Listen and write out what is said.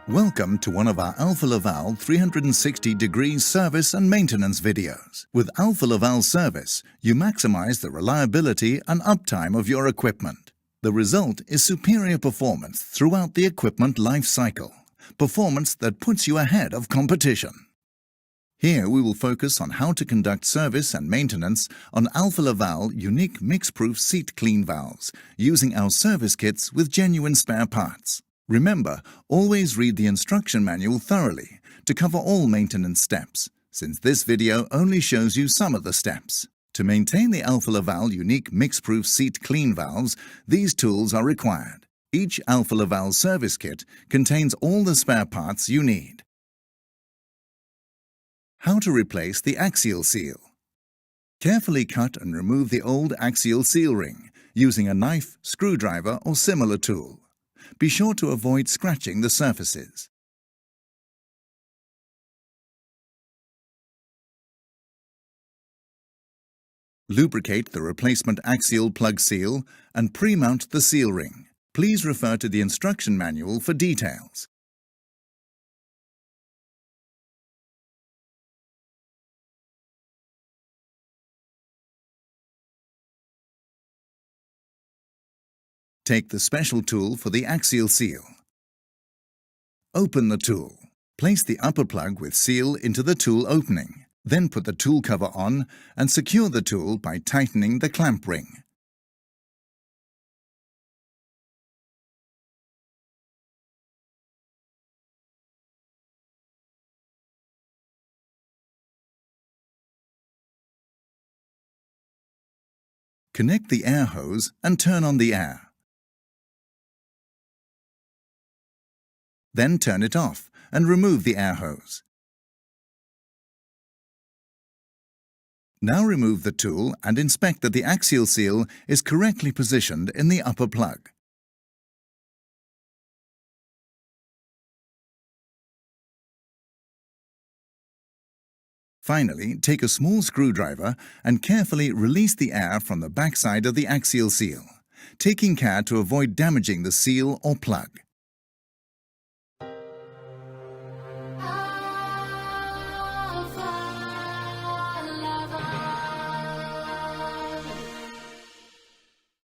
Welcome to one of our Alfa Laval 360-degree service and maintenance videos. With Alfa Laval Service, you maximize the reliability and uptime of your equipment. The result is superior performance throughout the equipment life cycle, performance that puts you ahead of competition. Here we will focus on how to conduct service and maintenance on Alfa Laval Unique Mixproof seat clean valves using our service kits with genuine spare parts. Remember, always read the instruction manual thoroughly to cover all maintenance steps, since this video only shows you some of the steps. To maintain the Alfa Laval Unique Mixproof seat clean valves, these tools are required. Each Alfa Laval service kit contains all the spare parts you need. How to replace the Axial seal. Carefully cut and remove the old Axial seal ring using a knife, screwdriver or similar tool. Be sure to avoid scratching the surfaces. Lubricate the replacement Axial plug seal and pre-mount the seal ring. Please refer to the instruction manual for details. Take the special tool for the Axial seal. Open the tool. Place the upper plug with seal into the tool opening. Then put the tool cover on and secure the tool by tightening the clamp ring. Connect the air hose and turn on the air. Then turn it off and remove the air hose. Now remove the tool and inspect that the Axial seal is correctly positioned in the upper plug. Finally, take a small screwdriver and carefully release the air from the backside of the Axial seal, taking care to avoid damaging the seal or plug.